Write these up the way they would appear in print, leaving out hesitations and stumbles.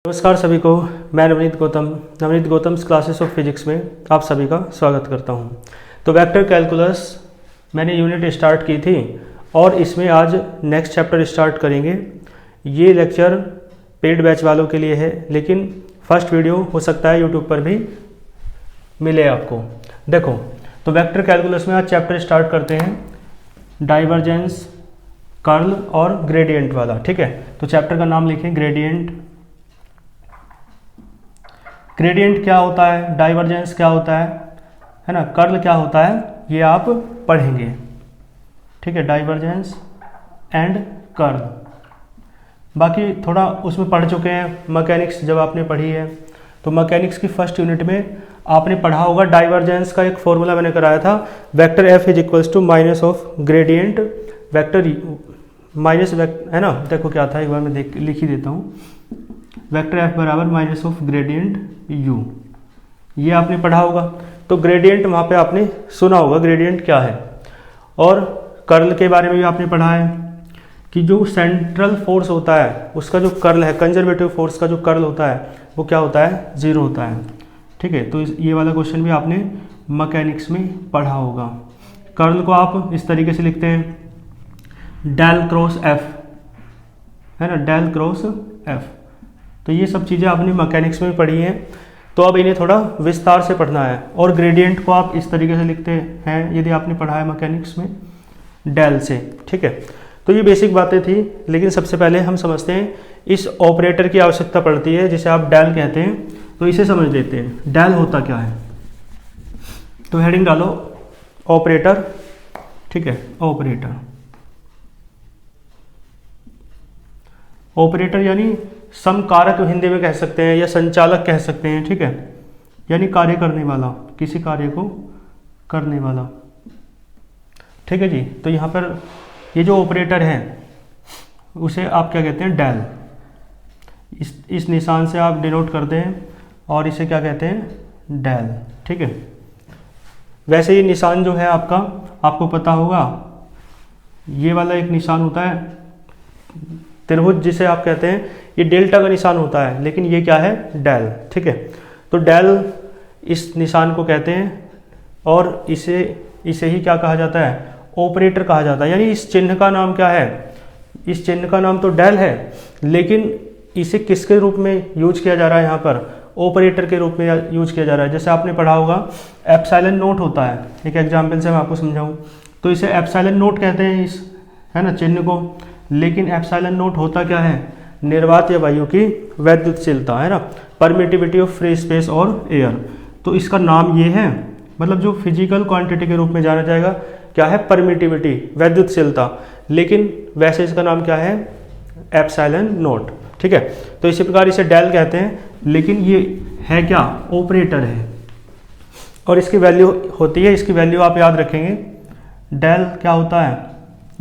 नमस्कार सभी को। मैं Navneet Gautam classes of physics में आप सभी का स्वागत करता हूं। तो वेक्टर कैलकुलस मैंने यूनिट स्टार्ट की थी और इसमें आज नेक्स्ट चैप्टर स्टार्ट करेंगे। ये लेक्चर पेड बैच वालों के लिए है, लेकिन फर्स्ट वीडियो हो सकता है यूट्यूब पर भी मिले आपको। देखो, तो वेक्टर कैलकुलस में आज चैप्टर स्टार्ट करते हैं डाइवर्जेंस, कर्ल और ग्रेडियंट वाला। ठीक है, तो चैप्टर का नाम लिखें ग्रेडियंट। ग्रेडियंट क्या होता है, डाइवर्जेंस क्या होता है ना, कर्ल क्या होता है, ये आप पढ़ेंगे। ठीक है, डाइवर्जेंस एंड कर्ल। बाकी थोड़ा उसमें पढ़ चुके हैं, मैकेनिक्स जब आपने पढ़ी है तो मैकेनिक्स की फर्स्ट यूनिट में आपने पढ़ा होगा डाइवर्जेंस का एक फॉर्मूला मैंने कराया था, vector F is equals to minus of gradient vector minus है ना। देखो क्या था, एक बार मैं लिख ही देता हूँ। वेक्टर एफ बराबर माइनस ऑफ ग्रेडियंट यू, ये आपने पढ़ा होगा। तो ग्रेडियंट वहाँ पे आपने सुना होगा ग्रेडियंट क्या है। और कर्ल के बारे में भी आपने पढ़ा है कि जो सेंट्रल फोर्स होता है उसका जो कर्ल है, कंजर्वेटिव फोर्स का जो कर्ल होता है वो क्या होता है, जीरो होता है। ठीक है, तो ये वाला क्वेश्चन भी आपने मैकेनिक्स में पढ़ा होगा। कर्ल को आप इस तरीके से लिखते हैं डेल क्रॉस एफ, है ना, डेल क्रॉस एफ। तो ये सब चीज़ें आपने मैकेनिक्स में पढ़ी हैं, तो अब इन्हें थोड़ा विस्तार से पढ़ना है। और ग्रेडियंट को आप इस तरीके से लिखते हैं यदि आपने पढ़ा है मैकेनिक्स में, डेल से। ठीक है, तो ये बेसिक बातें थी, लेकिन सबसे पहले हम समझते हैं इस ऑपरेटर की आवश्यकता पड़ती है जिसे आप डेल कहते हैं। तो इसे समझ लेते हैं, डेल होता क्या है। तो हेडिंग डालो ऑपरेटर। ठीक है, ऑपरेटर। ऑपरेटर यानी समकारक हिंदी में कह सकते हैं या संचालक कह सकते हैं। ठीक है, यानी कार्य करने वाला, किसी कार्य को करने वाला। ठीक है जी, तो यहाँ पर ये जो ऑपरेटर है उसे आप क्या कहते हैं, डेल। इस निशान से आप डिनोट करते हैं और इसे क्या कहते हैं, डेल। ठीक है, वैसे ये निशान जो है आपका, आपको पता होगा, ये वाला एक निशान होता है त्रिभुज जिसे आप कहते हैं, ये डेल्टा का निशान होता है, लेकिन ये क्या है, डेल। ठीक है, तो डेल इस निशान को कहते हैं और इसे ही क्या कहा जाता है, ऑपरेटर कहा जाता है। यानी इस चिन्ह का नाम क्या है, इस चिन्ह का नाम तो डेल है, लेकिन इसे किसके रूप में यूज किया जा रहा है, यहाँ पर ऑपरेटर के रूप में यूज किया जा रहा है। जैसे आपने पढ़ा होगा एप्सिलॉन नोट होता है, एक एग्जाम्पल से मैं आपको समझाऊँ, तो इसे एप्सिलॉन नोट कहते हैं इस, है ना, चिन्ह को। लेकिन एप्सिलॉन नोट होता क्या है, निर्वात या वायु की वैद्युतशीलता, है ना, परमिटिविटी ऑफ फ्री स्पेस और एयर। तो इसका नाम ये है, मतलब जो फिजिकल क्वांटिटी के रूप में जाना जाएगा क्या है, परमिटिविटी, वैद्युतशीलता, लेकिन वैसे इसका नाम क्या है, एप्सिलॉन नोट। ठीक है, तो इसी प्रकार इसे डेल कहते हैं, लेकिन ये है क्या, ऑपरेटर है और इसकी वैल्यू होती है, इसकी वैल्यू आप याद रखेंगे, डेल क्या होता है,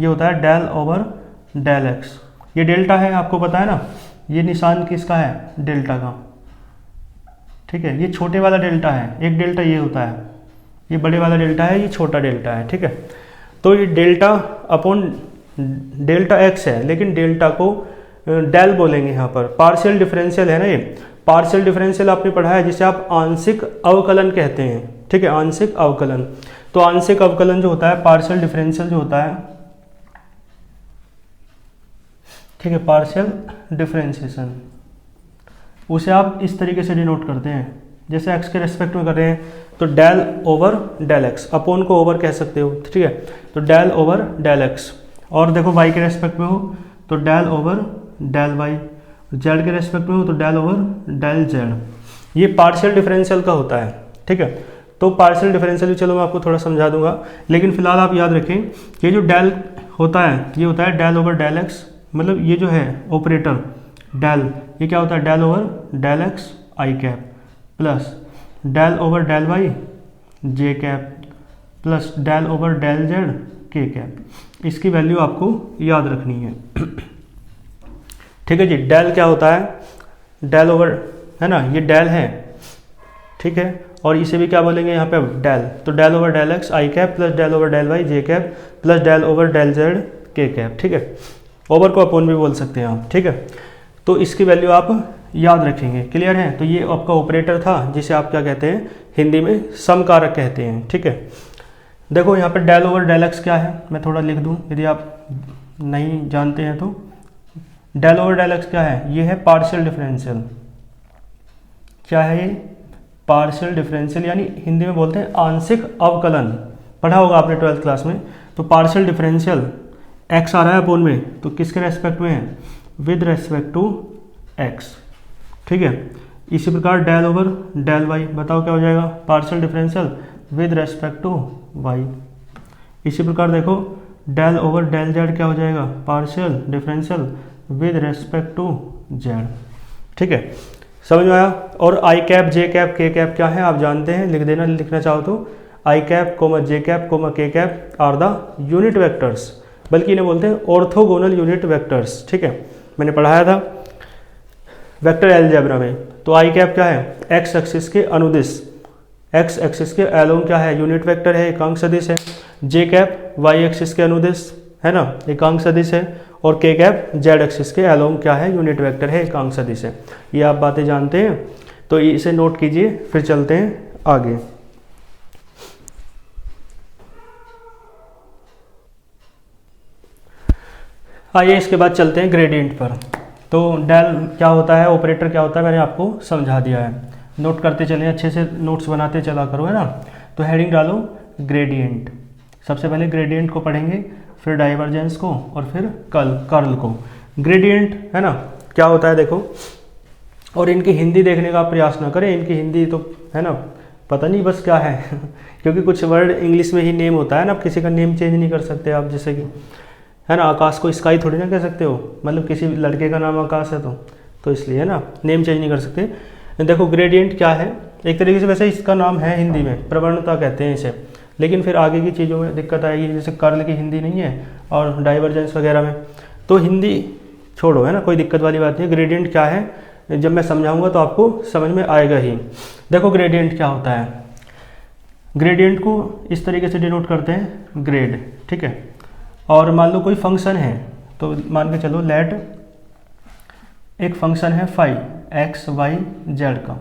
ये होता है डेल ओवर डेल एक्स। ये डेल्टा है, आपको पता है ना, ये निशान किसका है, डेल्टा का। ठीक है, ये छोटे वाला डेल्टा है, एक डेल्टा ये होता है, ये बड़े वाला डेल्टा है, ये छोटा डेल्टा है। ठीक है, तो ये डेल्टा अपॉन डेल्टा एक्स है, लेकिन डेल्टा को डेल बोलेंगे यहाँ पर। पार्शियल डिफरेंशियल है ना, ये पार्शियल डिफरेंशियल आपने पढ़ा है, जिसे आप आंशिक अवकलन कहते हैं। ठीक है, आंशिक अवकलन। तो आंशिक अवकलन जो होता है, पार्शियल डिफरेंशियल जो होता है, ठीक है, पार्शियल डिफरेंशिएशन, उसे आप इस तरीके से डिनोट करते हैं, जैसे एक्स के रेस्पेक्ट में कर रहे हैं तो del over del X, upon को ओवर कह सकते हो। ठीक है, तो डेल ओवर डेल एक्स। और देखो वाई के रेस्पेक्ट में हो तो del over del Y, Z के रेस्पेक्ट में हो तो डेल ओवर डेल जेड। ये पार्शियल डिफरेंशियल का होता है। ठीक है, तो पार्शियल डिफरेंशियल चलो मैं आपको थोड़ा समझा दूंगा, लेकिन फिलहाल आप याद रखें ये जो डेल होता है, ये होता है डेल ओवर डेल एक्स, मतलब ये जो है ऑपरेटर डेल, ये क्या होता है, डेल ओवर डेल एक्स आई cap plus del over del Y जे cap plus del over del Z के कैप। इसकी वैल्यू आपको याद रखनी है। ठीक है जी, डेल क्या होता है, डेल ओवर, है ना, ये डेल है। ठीक है, और इसे भी क्या बोलेंगे यहाँ पे, डेल। तो डेल ओवर डेल एक्स आई cap plus del over del Y जे cap plus del over del Z के कैप। ठीक है, ओवर को अपॉन भी बोल सकते हैं आप। ठीक है, तो इसकी वैल्यू आप याद रखेंगे। क्लियर है? तो ये आपका ऑपरेटर था जिसे आप क्या कहते हैं, हिंदी में सम कारक कहते हैं। ठीक है, देखो यहाँ पे डेल ओवर डेल एक्स क्या है, मैं थोड़ा लिख दूँ यदि आप नहीं जानते हैं तो। डेल ओवर डेल एक्स क्या है, ये है पार्शियल डिफरेंशियल। क्या है ये? पार्शियल डिफरेंशियल, यानी हिंदी में बोलते हैं आंशिक अवकलन। पढ़ा होगा आपने 12th क्लास में। तो पार्शियल डिफरेंशियल एक्स आ रहा है अपोन में, तो किसके रेस्पेक्ट में है, विद रेस्पेक्ट टू एक्स। ठीक है, इसी प्रकार डेल ओवर डेल वाई, बताओ क्या हो जाएगा, partial differential with respect to Y. इसी प्रकार देखो डेल ओवर डेल जेड क्या हो जाएगा, partial differential with respect to Z. ठीक है, समझ में आया? और I cap J cap K cap क्या है आप जानते हैं, लिख देना लिखना चाहो तो। I cap comma J cap comma K cap are the unit vectors, बल्कि इन्हें बोलते हैं ऑर्थोगोनल यूनिट वेक्टर्स। ठीक है, मैंने पढ़ाया था वेक्टर अलजेब्रा में। तो आई कैप क्या है, एक्स एक्सिस के अनुदिश, एक्स एक्सिस के अलोंग क्या है, यूनिट वेक्टर है, एकांक सदिश है। जे कैप वाई एक्सिस के अनुदिश है ना, एकांक सदिश है। और के कैप जेड एक्सिस के अलोंग क्या है, यूनिट वेक्टर है, एकांक सदिश है। ये आप बातें जानते हैं, तो इसे नोट कीजिए, फिर चलते हैं आगे। आइए इसके बाद चलते हैं ग्रेडियंट पर। तो डेल क्या होता है, ऑपरेटर क्या होता है, मैंने आपको समझा दिया है। नोट करते चलें, अच्छे से नोट्स बनाते चला करो, है ना। तो हेडिंग डालो ग्रेडियंट। सबसे पहले ग्रेडियंट को पढ़ेंगे, फिर डाइवर्जेंस को, और फिर कर्ल को। ग्रेडियंट है ना क्या होता है देखो, और इनकी हिंदी देखने का प्रयास ना करें, इनकी हिंदी तो है ना पता नहीं बस क्या है क्योंकि कुछ वर्ड इंग्लिश में ही नेम होता है ना, आप किसी का नेम चेंज नहीं कर सकते आप, जैसे कि है ना आकाश को स्काई थोड़ी ना कह सकते हो, मतलब किसी लड़के का नाम आकाश है तो इसलिए है ना नेम चेंज नहीं कर सकते। देखो ग्रेडियंट क्या है, एक तरीके से वैसे इसका नाम है हिंदी में प्रवणता कहते हैं इसे, लेकिन फिर आगे की चीज़ों में दिक्कत आएगी, जैसे कर्ल की हिंदी नहीं है और डाइवर्जेंस वगैरह में, तो हिंदी छोड़ो, है ना, कोई दिक्कत वाली बात नहीं। ग्रेडियंट क्या है जब मैं समझाऊंगा तो आपको समझ में आएगा ही। देखो ग्रेडियंट क्या होता है, ग्रेडियंट को इस तरीके से डिनोट करते हैं ग्रेड। ठीक है, और मान लो कोई फंक्शन है, तो मान के चलो लेट एक फंक्शन है फाई एक्स वाई जेड का,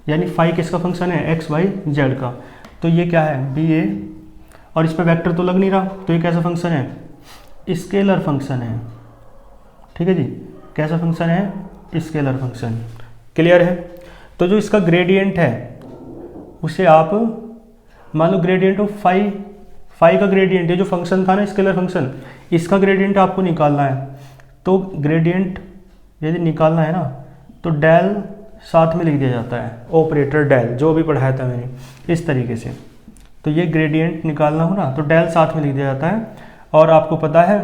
यानी फाई किसका फंक्शन है, एक्स वाई जेड का। तो ये क्या है बी ए, और इस पर वेक्टर तो लग नहीं रहा, तो ये कैसा फंक्शन है, स्केलर फंक्शन है। ठीक है जी, कैसा फंक्शन है, स्केलर फंक्शन। क्लियर है? तो जो इसका ग्रेडियंट है उसे आप मान लो ग्रेडियंट ऑफ फाई का ग्रेडियंट, ये जो फंक्शन था ना स्केलर फंक्शन, इसका ग्रेडियंट आपको निकालना है। तो ग्रेडियंट यदि निकालना है ना तो डेल साथ में लिख दिया जाता है, ऑपरेटर डेल, जो भी पढ़ाया था मैंने इस तरीके से। तो ये ग्रेडियंट निकालना हो ना तो डेल साथ में लिख दिया जाता है। और आपको पता है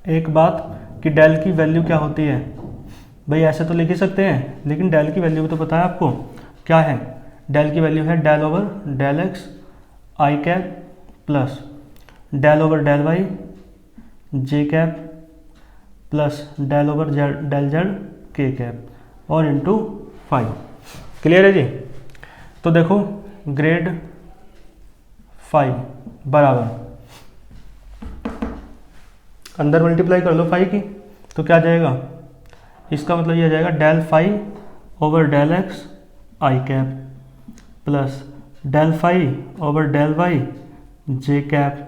एक बात कि डेल की वैल्यू क्या होती है, भाई ऐसे तो लिख ही सकते हैं, लेकिन डेल की वैल्यू तो पता है आपको क्या है, डेल की वैल्यू है डेल ओवर डेल एक्स आई cap plus del over del Y जे cap plus del over del Z के कैप और इंटू 5। क्लियर है जी? तो देखो ग्रेड 5 बराबर अंदर मल्टीप्लाई कर लो 5 की, तो क्या जाएगा, इसका मतलब ये आ जाएगा डेल 5 ओवर डेल एक्स आई cap plus del 5 over del Y जे cap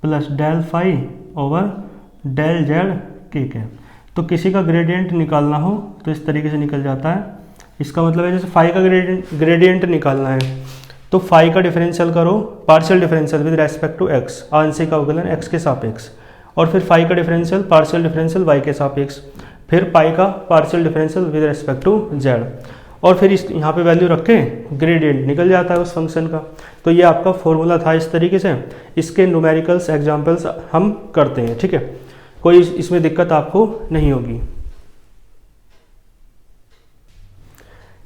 plus del 5 over del Z के कैप। तो किसी का ग्रेडियंट निकालना हो तो इस तरीके से निकल जाता है। इसका मतलब है जैसे फाई का ग्रेडियंट निकालना है तो फाई का डिफरेंशियल करो, partial differential with respect to X, आंशिक अवकलन एक्स के सापेक्ष, और फिर फाई का डिफरेंशियल पार्शियल डिफरेंशियल वाई के सापेक्ष, फिर पाई का partial differential with respect to Z, और फिर इस यहाँ पे वैल्यू रखें, ग्रेडियंट निकल जाता है उस फंक्शन का। तो ये आपका फॉर्मूला था इस तरीके से। इसके न्यूमेरिकल्स एग्जांपल्स हम करते हैं। ठीक है, कोई इसमें दिक्कत आपको नहीं होगी।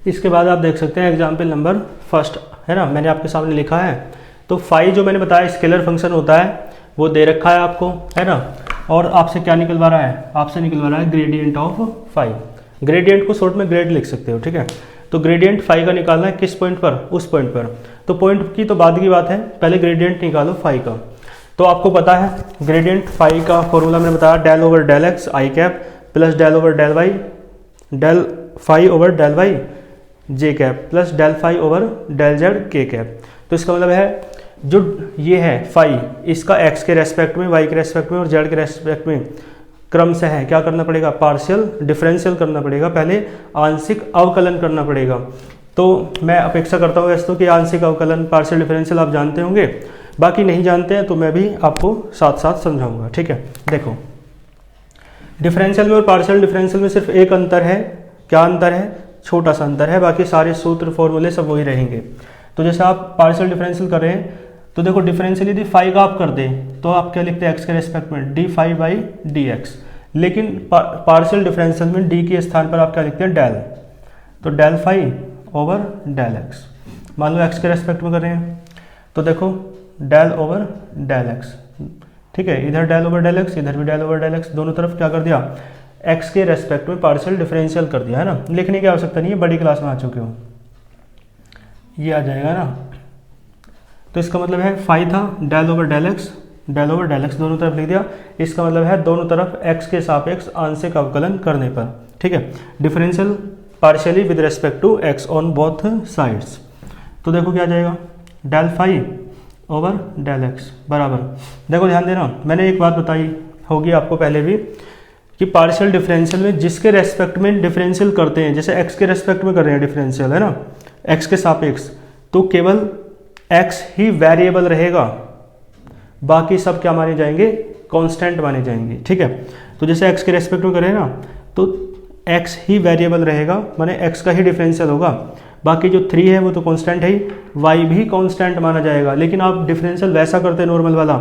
इसके बाद आप देख सकते हैं एग्जाम्पल नंबर फर्स्ट, है ना, मैंने आपके सामने लिखा है। तो फाई जो मैंने बताया स्केलर फंक्शन होता है वो दे रखा है आपको, है ना, और आपसे क्या निकलवा रहा है, आपसे निकलवा रहा है ग्रेडियंट ऑफ फाई। ग्रेडियंट को शॉर्ट में ग्रेड लिख सकते हो। ठीक है, तो ग्रेडियंट फाई का निकालना है किस पॉइंट पर, उस पॉइंट पर। तो पॉइंट की तो बाद की बात है, पहले ग्रेडियंट निकालो फाई का। तो आपको पता है ग्रेडियंट फाई का फॉर्मूला मैंने बताया डेल ओवर डेल एक्स आई cap plus del over del y, del phi over del Y जे cap plus del phi over del Z के कैप। तो इसका मतलब है जो ये है फाई, इसका एक्स के रेस्पेक्ट में, वाई के रेस्पेक्ट में और जेड के रेस्पेक्ट में क्रम से है क्या करना पड़ेगा, पार्शियल डिफरेंशियल करना पड़ेगा, पहले आंशिक अवकलन करना पड़ेगा। तो मैं अपेक्षा करता हूँ वैसे तो कि आंशिक अवकलन पार्शियल डिफरेंशियल आप जानते होंगे, बाकी नहीं जानते हैं तो मैं भी आपको साथ साथ समझाऊंगा, ठीक है। देखो डिफरेंशियल में और पार्शियल डिफरेंशियल में सिर्फ एक अंतर है, क्या अंतर है, छोटा सा अंतर है, बाकी सारे सूत्र फॉर्मूले सब वही रहेंगे। तो जैसे आप पार्शियल डिफरेंशियल कर रहे हैं तो देखो डिफरेंशियल यदि फाई का आप कर दें तो आप क्या लिखते हैं एक्स के रेस्पेक्ट में D phi by D X, लेकिन पार्शियल डिफरेंशियल में डी के स्थान पर आप क्या लिखते हैं डेल, तो del phi over del X. मान लो एक्स के रेस्पेक्ट में कर रहे हैं तो देखो डेल ओवर डेल एक्स, ठीक है, इधर डेल ओवर डेल एक्स, इधर भी डेल ओवर डेल एक्स, दोनों तरफ क्या कर दिया, एक्स के रेस्पेक्ट में पार्शियल डिफरेंशियल कर दिया है ना। लिखने की आवश्यकता नहीं है, बड़ी क्लास में आ चुके हो, ये आ जाएगा ना। तो इसका मतलब है फाई था del over del X, del over del X दोनों तरफ लिख दिया। इसका मतलब है दोनों तरफ एक्स के सापेक्ष आंशिक अवकलन करने पर, ठीक है, differential partially with respect to X on both sides. तो देखो क्या आ जाएगा, del phi over del X बराबर, देखो ध्यान देना, मैंने एक बात बताई होगी आपको पहले भी कि पार्शियल डिफरेंशियल में जिसके रेस्पेक्ट में डिफरेंशियल करते हैं, जैसे एक्स के रेस्पेक्ट में कर रहे हैं डिफरेंशियल है ना, एक्स के सापेक्ष, तो केवल एक्स ही वेरिएबल रहेगा, बाकी सब क्या माने जाएंगे, कांस्टेंट माने जाएंगे, ठीक है। तो जैसे एक्स के रेस्पेक्ट में करें ना तो एक्स ही वेरिएबल रहेगा, माने एक्स का ही डिफरेंशियल होगा, बाकी जो 3 है वो तो कांस्टेंट है ही, वाई भी कांस्टेंट माना जाएगा। लेकिन आप डिफरेंशियल वैसा करते नॉर्मल वाला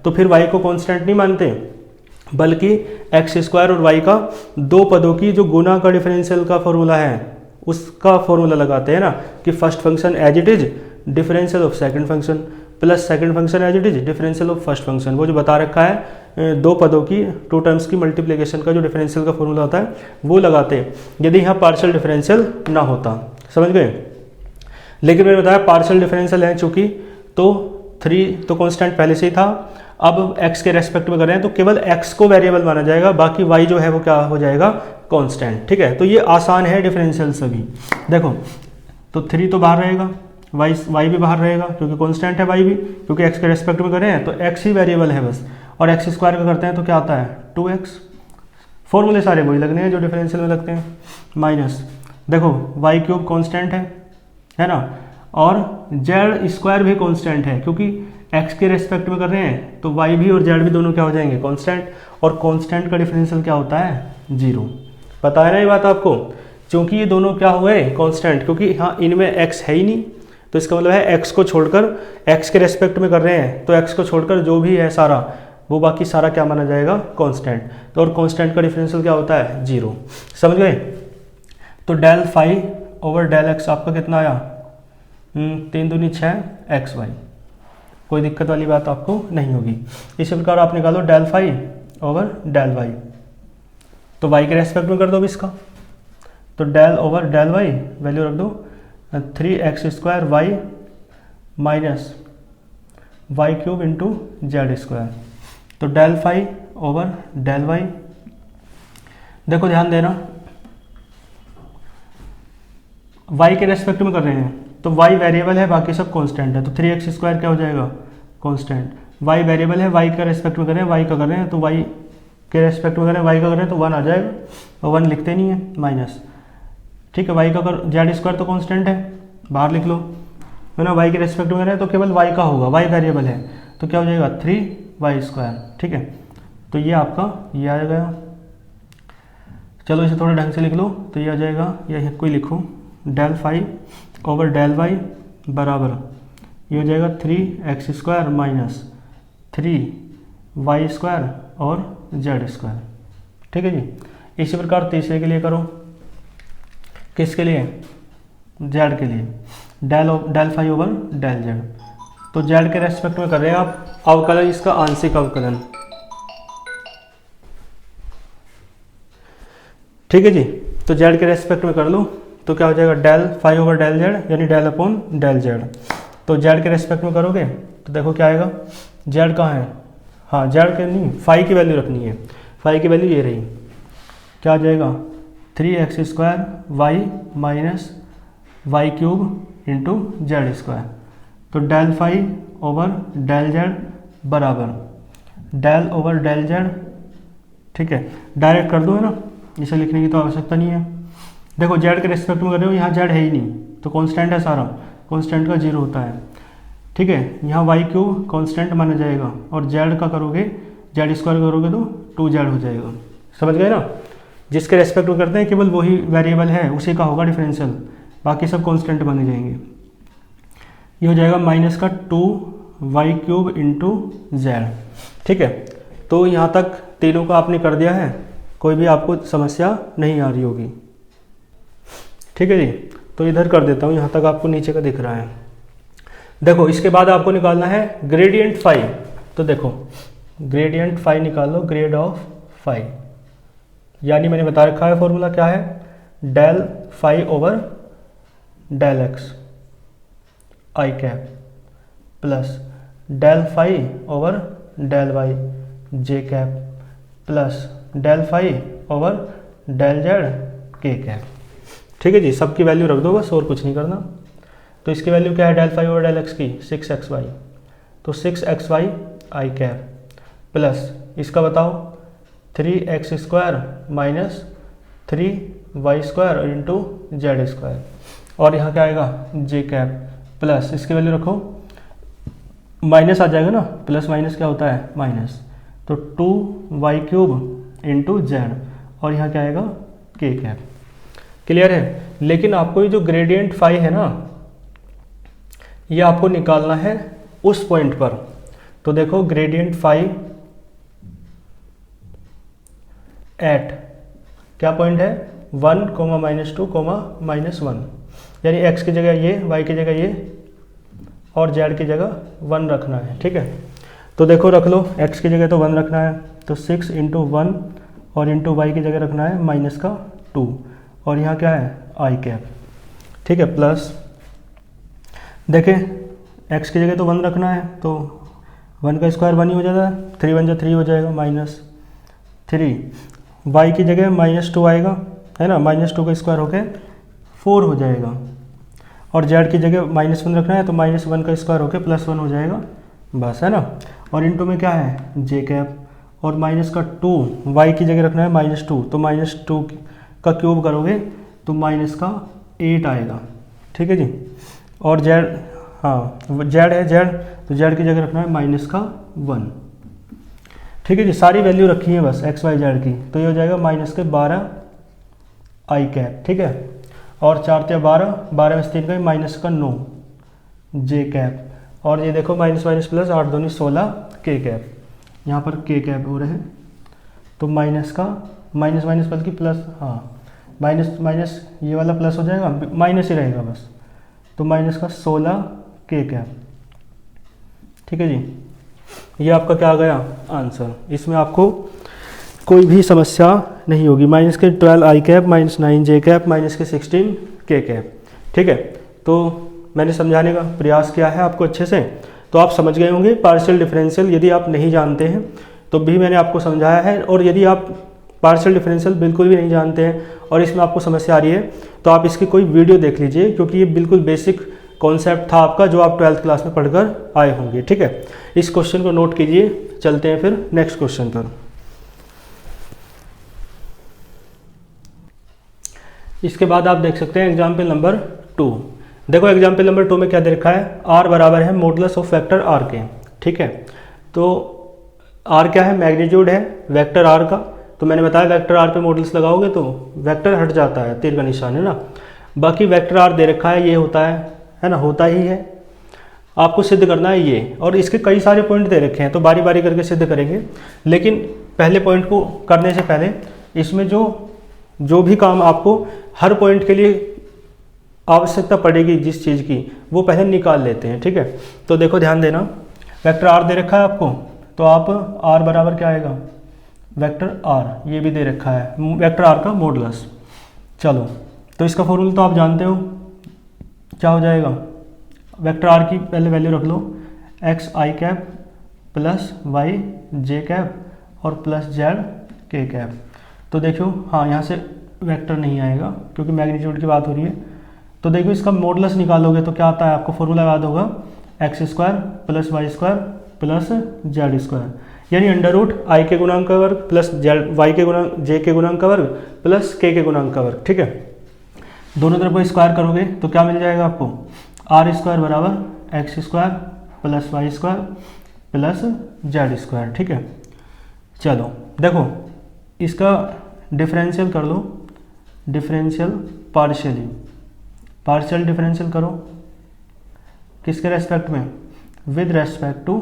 तो फिर वाई को कांस्टेंट नहीं मानते, बल्कि एक्स स्क्वायर और वाई का दो पदों की जो गुना का डिफरेंशियल का फॉर्मूला है उसका फॉर्मूला लगाते हैं ना, कि first function as it is differential of second function plus second function as it is differential of first function. वो जो बता रखा है दो पदों की, टू टर्म्स की मल्टीप्लिकेशन का जो डिफरेंशियल का फॉर्मूला होता है वो लगाते हैं, यदि यहाँ पार्शियल डिफरेंशियल ना होता, समझ गए। लेकिन मैंने बताया पार्शियल डिफरेंशियल है चूंकि, तो 3 तो कांस्टेंट पहले से ही था, अब x के रेस्पेक्ट में कर रहे हैं तो केवल x को वेरिएबल माना जाएगा, बाकी y जो है वो क्या हो जाएगा, कांस्टेंट, ठीक है। तो ये आसान है डिफरेंशियल सभी। देखो तो 3 तो बाहर रहेगा, y भी बाहर रहेगा क्योंकि कांस्टेंट है y भी, क्योंकि x के रेस्पेक्ट में कर रहे हैं तो x ही वेरिएबल है बस, और एक्स स्क्वायर का करते हैं तो क्या आता है 2x, फॉर्मूले सारे वही लगने हैं जो डिफरेंशियल में लगते हैं, माइनस देखो वाई क्यूब कॉन्स्टेंट है ना, और जेड स्क्वायर भी कॉन्स्टेंट है, क्योंकि एक्स के रेस्पेक्ट में कर रहे हैं तो वाई भी और जेड भी दोनों क्या हो जाएंगे, कॉन्स्टेंट, और कॉन्स्टेंट का डिफरेंशियल क्या होता है 0। पता है ना ये बात आपको, क्योंकि ये दोनों क्या हुए कॉन्स्टेंट, क्योंकि हाँ इनमें एक्स है ही नहीं, तो इसका मतलब है एक्स को छोड़कर, एक्स के रेस्पेक्ट में कर रहे हैं तो एक्स को छोड़कर जो भी है सारा वो बाकी सारा क्या माना जाएगा, कांस्टेंट। तो और कांस्टेंट का डिफरेंशियल क्या होता है 0, समझ गए। तो del phi over del X आपका कितना आया 3 दूनी 6 एक्स वाई, कोई दिक्कत वाली बात आपको नहीं होगी। इसी प्रकार आप निकालो del phi over del y, तो वाई के रेस्पेक्ट में कर दो इसका, तो del over del y value रख दो 3x² y minus y cube into z square, तो del phi over del y. देखो ध्यान देना, y के रेस्पेक्ट में कर रहे हैं तो y वेरिएबल है, बाकी सब कांस्टेंट है, तो 3x² क्या हो जाएगा कांस्टेंट, y वेरिएबल है, y का रेस्पेक्ट में कर रहे हैं, y का कर रहे हैं तो y के रेस्पेक्ट में कर रहे हैं, y का कर रहे हैं तो 1 आ जाएगा, और 1 लिखते नहीं है माइनस, ठीक है। y का कर जेड स्क्वायर तो कांस्टेंट है, बाहर लिख लो, है ना, y के रेस्पेक्ट में कर रहे हैं तो केवल y का होगा, y वेरिएबल है तो क्या हो जाएगा 3y², ठीक है। तो ये आपका ये आ गया, चलो इसे थोड़ा ढंग से लिख लो, तो ये आ जाएगा, ये कोई लिखो del phi over del Y बराबर ये हो जाएगा 3x² माइनस 3y² और z², ठीक है जी। इसी प्रकार तीसरे के लिए करो, किसके लिए, z के लिए, del phi over del z, तो z के रेस्पेक्ट में कर रहे हैं आप अवकलन, इसका आंशिक अवकलन, ठीक है जी। तो z के रेस्पेक्ट में कर लो तो क्या हो जाएगा del phi over del z, यानी डेल अपॉन डेल z। तो z के रेस्पेक्ट में करोगे तो देखो क्या आएगा, z कहाँ है, हाँ z के नहीं, फाई की वैल्यू रखनी है, फाई की वैल्यू ये रही, क्या आ जाएगा 3x² y minus y cube into z square. तो del phi over del z बराबर डेल ओवर डेल जेड, ठीक है, डायरेक्ट कर दो है ना, इसे लिखने की तो आवश्यकता नहीं है। देखो जेड के रिस्पेक्ट में कर रहे हो, यहाँ जेड है ही नहीं तो कांस्टेंट है सारा, कांस्टेंट का 0 होता है, ठीक है। यहाँ वाई क्यूब कांस्टेंट माना जाएगा और जेड का करोगे, जेड स्क्वायर करोगे तो 2z हो जाएगा। समझ गए ना, जिसके रेस्पेक्ट में करते हैं केवल वही वेरिएबल है, उसी का होगा डिफरेंशियल, बाकी सब कांस्टेंट माने जाएंगे। ये हो जाएगा माइनस का 2y क्यूब इंटू जेड, ठीक है। तो यहाँ तक तीनों का आपने कर दिया है, कोई भी आपको समस्या नहीं आ रही होगी, ठीक है जी। तो इधर कर देता हूँ, यहाँ तक आपको नीचे का दिख रहा है। देखो इसके बाद आपको निकालना है ग्रेडियंट फाई। तो देखो ग्रेडियंट फाई निकाल लो, ग्रेड ऑफ फाई, यानी मैंने बता रखा है फॉर्मूला क्या है, del phi over del x आई cap plus del phi over del Y जे cap plus del phi over del Z के कैप, ठीक है जी। सबकी वैल्यू रख दो बस, और कुछ नहीं करना। तो इसकी वैल्यू क्या है del phi over del X की 6xy, तो 6xy आई कैप प्लस इसका बताओ 3x² minus 3y² into z square, और यहाँ क्या आएगा जे कैप प्लस इसकी वैल्यू रखो, माइनस आ जाएगा ना, प्लस माइनस क्या होता है माइनस, तो 2y क्यूब इंटू जेड, और यहाँ क्या आएगा के कैप। क्लियर है। लेकिन आपको ये जो ग्रेडियंट फाई है ना, ये आपको निकालना है उस पॉइंट पर। तो देखो ग्रेडियंट फाई एट क्या पॉइंट है 1, -2, -1, यानी x की जगह ये, y की जगह ये और z की जगह 1 रखना है, ठीक है। तो देखो रख लो, x की जगह तो 1 रखना है, तो 6 इंटू 1 और इंटू वाई की जगह रखना है -2, और यहाँ क्या है आई कैप, ठीक है, प्लस देखें x की जगह तो 1 रखना है, तो 1 का स्क्वायर 1 ही हो जाता है, 3 1 3 हो जाएगा -3, y की जगह -2 आएगा, है ना, -2 का स्क्वायर होके 4 हो जाएगा, और z की जगह -1 रखना है, तो -1 का स्क्वायर होके +1 हो जाएगा, बस, है ना। और इंटू में क्या है जे कैप, और -2 y की जगह रखना है -2, तो -2 का क्यूब करोगे तो -8 आएगा, ठीक है जी। और z, हाँ z है z, तो z की जगह रखना है -1, ठीक है जी। सारी वैल्यू रखी है बस x y z की, तो ये हो जाएगा -12 आई कैप, ठीक है। और 4 × 12, 12 में से 3 का -9 जे कैप, और ये देखो माइनस माइनस प्लस 8 दूनी 16 के कैप, यहाँ पर के कैप हो रहे हैं, तो माइनस का माइनस माइनस बल्कि प्लस, हाँ माइनस माइनस ये वाला प्लस हो जाएगा, माइनस ही रहेगा बस, तो माइनस का 16 के कैप, ठीक है जी। ये आपका क्या आ गया आंसर, इसमें आपको कोई भी समस्या नहीं होगी। माइनस के 12 आई कैप, -9 जे कैप, माइनस के 16 के कैप, ठीक है। तो मैंने समझाने का प्रयास किया है आपको अच्छे से, तो आप समझ गए होंगे पार्शियल डिफरेंशियल। यदि आप नहीं जानते हैं तो भी मैंने आपको समझाया है, और यदि आप पार्शियल डिफरेंशियल बिल्कुल भी नहीं जानते हैं और इसमें आपको समस्या आ रही है, तो आप इसकी कोई वीडियो देख लीजिए, क्योंकि ये बिल्कुल बेसिक कॉन्सेप्ट था आपका जो आप 12th क्लास में पढ़कर आए होंगे, ठीक है। इस क्वेश्चन को नोट कीजिए, चलते हैं फिर नेक्स्ट क्वेश्चन पर। इसके बाद आप देख सकते हैं एग्जाम्पल नंबर 2। देखो एग्जाम्पल नंबर 2 में क्या दे रखा है, r बराबर है मॉडुलस ऑफ वेक्टर r के, ठीक है। तो r क्या है, मैग्नीट्यूड है वेक्टर r का, तो मैंने बताया वेक्टर r पे मॉडुलस लगाओगे तो वेक्टर हट जाता है, तीर का निशान है ना। बाकी वेक्टर r दे रखा है, ये होता है ना, होता ही है, आपको सिद्ध करना है ये, और इसके कई सारे पॉइंट दे रखे हैं, तो बारी बारी करके सिद्ध करेंगे। लेकिन पहले पॉइंट को करने से पहले इसमें जो भी काम आपको हर पॉइंट के लिए आवश्यकता पड़ेगी जिस चीज़ की, वो पहले निकाल लेते हैं, ठीक है। तो देखो ध्यान देना, वेक्टर r दे रखा है आपको, तो आप r बराबर क्या आएगा, वेक्टर r, ये भी दे रखा है वेक्टर r का मॉडुलस। चलो तो इसका फॉर्मूला तो आप जानते हो, क्या हो जाएगा, वेक्टर r की पहले वैल्यू रख लो, x आई कैप प्लस y जे कैप और प्लस z के कैप, तो देखो हाँ यहाँ से वेक्टर नहीं आएगा क्योंकि मैग्नीट्यूड की बात हो रही है। तो देखो इसका मॉडुलस निकालोगे तो क्या आता है, आपको फॉर्मूला याद होगा, X square plus Y square plus Z square, यानी अंडर रूट आई के गुणांक का वर्ग प्लस जेड वाई के गुणांक जे के गुणांक का वर्ग प्लस के गुणांक का वर्ग। ठीक है, दोनों तरफ को स्क्वायर करोगे तो क्या मिल जाएगा आपको, आर स्क्वायर बराबर X square plus Y square plus Z square. ठीक है, चलो देखो इसका डिफरेंशियल कर लो, डिफरेंशियल पार्शियली, पार्शियल डिफरेंशियल करो किसके रेस्पेक्ट में, विद रेस्पेक्ट टू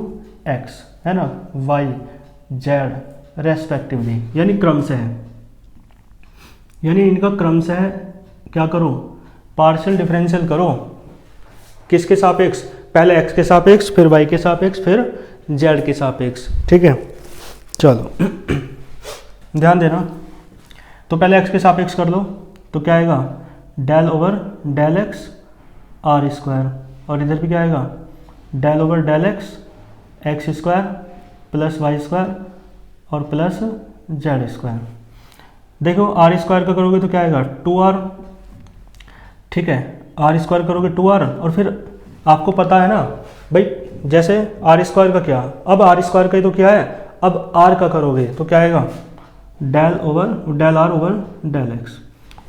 एक्स, है ना, वाई जेड रेस्पेक्टिवली, यानी क्रम से है, यानी इनका क्रम से है, क्या करो, पार्शियल डिफरेंशियल करो, किसके सापेक्ष, पहले एक्स के सापेक्ष, फिर वाई के सापेक्ष, फिर जेड के सापेक्ष। ठीक है, चलो ध्यान देना, तो पहले एक्स के सापेक्ष कर लो तो क्या आएगा, del over del X R square, और इधर भी क्या आएगा, del over del X square plus Y square और प्लस जेड स्क्वायर। देखो आर स्क्वायर का करोगे तो क्या आएगा, 2r। ठीक है, आर स्क्वायर करोगे 2r, और फिर आपको पता है ना भाई, जैसे आर स्क्वायर का क्या, अब आर स्क्वायर का ही तो क्या है, अब आर का करोगे तो क्या आएगा, del R over del X.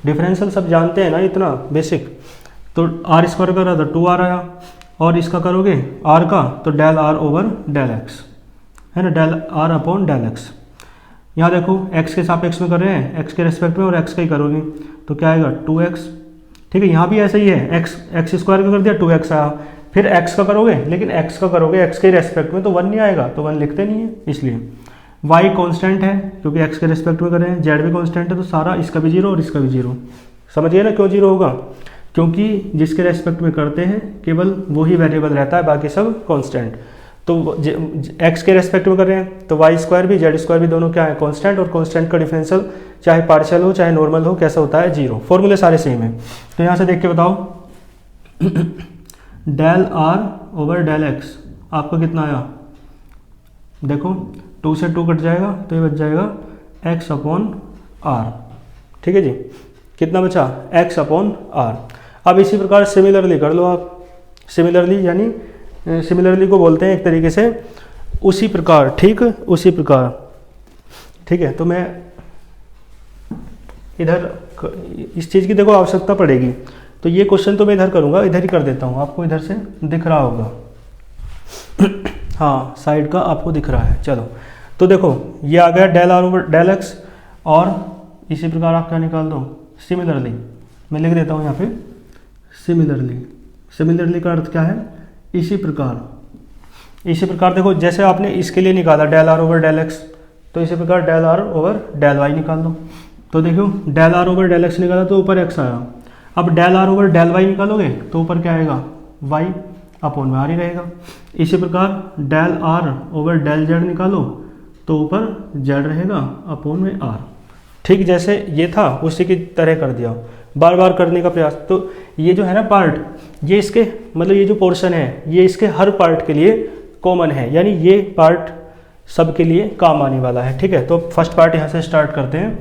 Differential सब जानते हैं ना, इतना बेसिक। तो आर स्क्वायर का रहा था 2r आया, और इसका करोगे आर का तो del R over del X, है ना, del R upon del X. यहाँ देखो एक्स के सापेक्ष में कर रहे हैं, एक्स के रेस्पेक्ट में, और एक्स का ही करोगे तो क्या आएगा 2x। ठीक है, यहाँ भी ऐसा ही है, एक्स स्क्वायर का कर दिया 2x आया, फिर x का करोगे, लेकिन x का करोगे x के रेस्पेक्ट में तो 1 नहीं आएगा, तो 1 लिखते नहीं है, इसलिए y कांस्टेंट है क्योंकि x के रेस्पेक्ट में कर रहे हैं, z भी कांस्टेंट है, तो सारा इसका भी 0 और इसका भी 0। समझ गए ना क्यों 0 होगा, क्योंकि जिसके रेस्पेक्ट में करते हैं केवल वही वेरिएबल रहता है, बाकी सब कांस्टेंट। तो x के रेस्पेक्ट में कर रहे हैं तो वाई स्क्वायर भी जेड स्क्वायर भी दोनों क्या है, कांस्टेंट, और कांस्टेंट का डिफरेंशियल चाहे पार्शियल हो चाहे नॉर्मल हो कैसा होता है, 0। फॉर्मूले सारे सेम है। तो यहाँ से देख के बताओ, del R over del X आपका कितना आया, देखो 2 से 2 कट जाएगा तो ये बच जाएगा x अपॉन आर। ठीक है जी, कितना बचा, x अपॉन आर। अब इसी प्रकार सिमिलरली कर लो आप, सिमिलरली यानी सिमिलरली को बोलते हैं एक तरीके से उसी प्रकार, ठीक उसी प्रकार। ठीक है, तो मैं इधर इस चीज़ की देखो आवश्यकता पड़ेगी, तो ये क्वेश्चन तो मैं इधर करूँगा, इधर ही कर देता हूँ, आपको इधर से दिख रहा होगा हाँ साइड का आपको दिख रहा है। चलो तो देखो ये आ गया del R over del X, और इसी प्रकार आप क्या निकाल दो, सिमिलरली। मैं लिख देता हूँ यहाँ पे सिमिलरली। सिमिलरली का अर्थ क्या है, इसी प्रकार। इसी प्रकार देखो जैसे आपने इसके लिए निकाला del R over del X, तो इसी प्रकार del R over del Y निकाल दो। तो देखो del R over del X निकाला तो ऊपर एक्स आया, अब del R over del Y निकालोगे तो ऊपर क्या आएगा, वाई अपॉन में आर ही रहेगा। इसी प्रकार del R over del Z निकालो तो ऊपर जेड रहेगा अपॉन में आर। ठीक जैसे ये था उसी की तरह कर दिया, बार बार करने का प्रयास। तो ये जो है ना पार्ट, ये इसके मतलब ये जो पोर्शन है ये इसके हर पार्ट के लिए कॉमन है, यानी ये पार्ट सबके लिए काम आने वाला है। ठीक है, तो फर्स्ट पार्ट यहाँ से स्टार्ट करते हैं,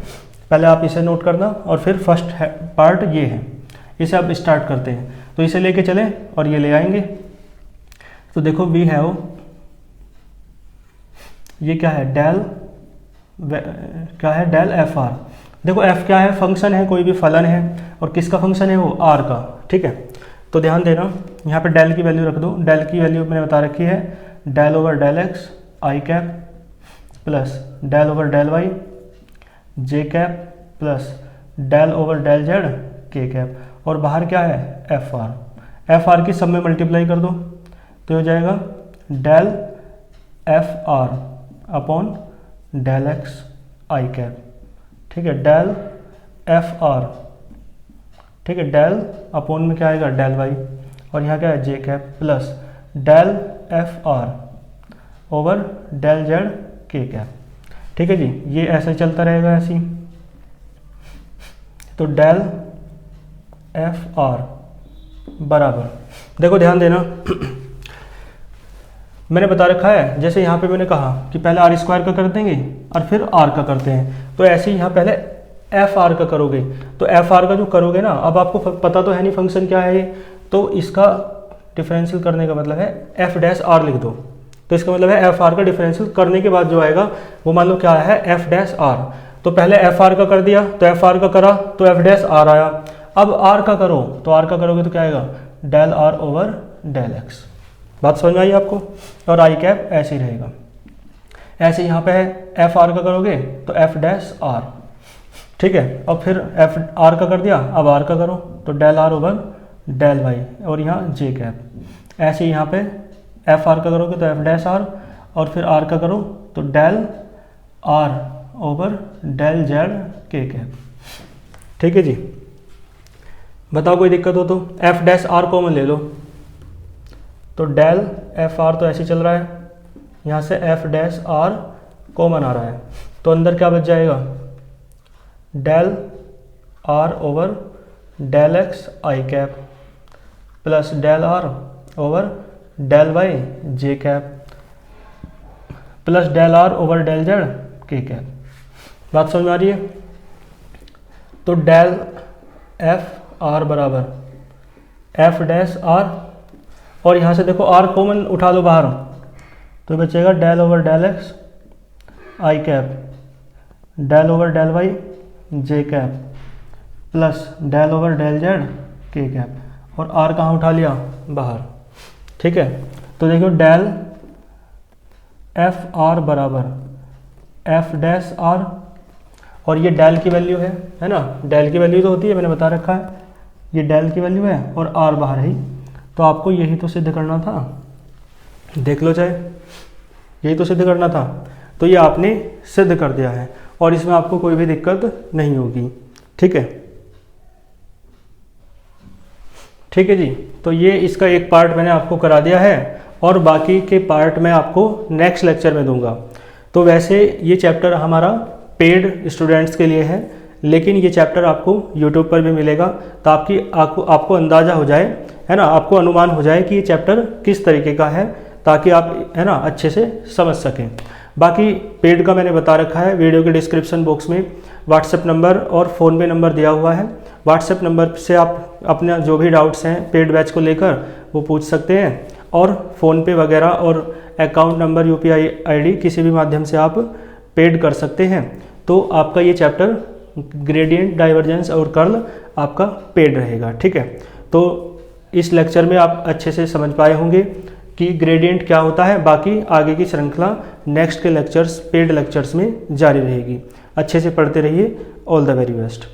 पहले आप इसे नोट करना, और फिर फर्स्ट पार्ट ये है, इसे आप स्टार्ट करते हैं। तो इसे लेके चले और ये ले आएंगे। तो देखो वी हैव, ये क्या है, डेल क्या है, डेल एफ आर। देखो एफ क्या है, फंक्शन है, कोई भी फलन है, और किसका फंक्शन है वो, आर का। ठीक है, तो ध्यान देना यहाँ पे डेल की वैल्यू रख दो। डेल की वैल्यू मैंने बता रखी है डेल ओवर डेल एक्स आई cap plus del over del Y जे cap plus del over del Z के कैप, और बाहर क्या है एफ आर। एफ आर की सब में मल्टीप्लाई कर दो तो हो जाएगा del F r upon del x आई कैप। ठीक है, डेल एफ आर, ठीक है, डेल अपॉन में क्या आएगा डेल वाई, और यहाँ क्या है j cap plus del F r over del Z के कैप। ठीक है जी, ये ऐसे चलता रहेगा ऐसे ही। तो डेल एफ आर बराबर, देखो ध्यान देना मैंने बता रखा है, जैसे यहाँ पे मैंने कहा कि पहले आर स्क्वायर का कर देंगे और फिर आर का करते हैं, तो ऐसे ही यहाँ पहले एफ आर का करोगे। तो एफ आर का जो करोगे ना, अब आपको पता तो है नहीं फंक्शन क्या है ये, तो इसका डिफरेंशियल करने का मतलब है एफ डैश आर लिख दो। तो इसका मतलब है एफ आर का डिफरेंशियल करने के बाद जो आएगा वो मान लो क्या है, एफ डैश आर। तो पहले एफ आर का कर दिया, तो एफ आर का करा तो एफ डैश आर आया। अब आर का करो, तो आर का करोगे तो क्या आएगा, del R over del X. बात समझ में आई आपको। और आई कैप ऐसे ही रहेगा। ऐसे यहाँ पे है एफ आर का करोगे तो एफ डैश आर, ठीक है। और फिर एफ आर का कर दिया, अब आर का करो तो del R over del Y, और यहाँ जे कैप। ऐसे ही यहाँ पे एफ आर का करोगे तो एफ डैश आर, और फिर आर का करो तो del R over del Z के कैप, ठीक है जी। बताओ कोई दिक्कत हो तो। एफ डैश आर कॉमन ले लो, तो डेल एफ आर तो ऐसे चल रहा है, यहाँ से एफ डैश आर कॉमन आ रहा है, तो अंदर क्या बच जाएगा, del R over del x आई cap plus del R over del Y जे cap plus del R over del Z के कैप। बात समझ में आ रही है। तो डेल एफ आर बराबर एफ डैश आर, और यहाँ से देखो आर कॉमन उठा लो बाहर, तो बचेगा डेल ओवर डेल एक्स आई cap del over del Y जे cap plus del over del Z के कैप, और आर कहाँ उठा लिया, बाहर, ठीक है। तो देखो डेल एफ आर बराबर एफ डैश आर, और ये डेल की वैल्यू है ना, डेल की वैल्यू तो होती है, मैंने बता रखा है, ये डेल की वैल्यू है और आर बाहर है, तो आपको यही तो सिद्ध करना था, देख लो चाहे, यही तो सिद्ध करना था। तो ये आपने सिद्ध कर दिया है और इसमें आपको कोई भी दिक्कत नहीं होगी, ठीक है। ठीक है जी। तो ये इसका एक पार्ट मैंने आपको करा दिया है और बाकी के पार्ट मैं आपको नेक्स्ट लेक्चर में दूंगा। तो वैसे ये चैप्टर हमारा पेड स्टूडेंट्स के लिए है, लेकिन ये चैप्टर आपको यूट्यूब पर भी मिलेगा, ताकि आपको अंदाज़ा हो जाए, है ना, आपको अनुमान हो जाए कि ये चैप्टर किस तरीके का है, ताकि आप, है ना, अच्छे से समझ सकें। बाकी पेड का मैंने बता रखा है, वीडियो के डिस्क्रिप्शन बॉक्स में व्हाट्सएप नंबर और फ़ोनपे नंबर दिया हुआ है। व्हाट्सएप नंबर से आप अपना जो भी डाउट्स हैं पेड बैच को लेकर वो पूछ सकते हैं, और फ़ोनपे वगैरह और अकाउंट नंबर UPI ID किसी भी माध्यम से आप पेड कर सकते हैं। तो आपका ये चैप्टर ग्रेडियंट, डाइवर्जेंस और कर्ल आपका पेड रहेगा, ठीक है। तो इस लेक्चर में आप अच्छे से समझ पाए होंगे कि ग्रेडियंट क्या होता है। बाकी आगे की श्रृंखला नेक्स्ट के लेक्चर्स, पेड लेक्चर्स में जारी रहेगी। अच्छे से पढ़ते रहिए। All the very best.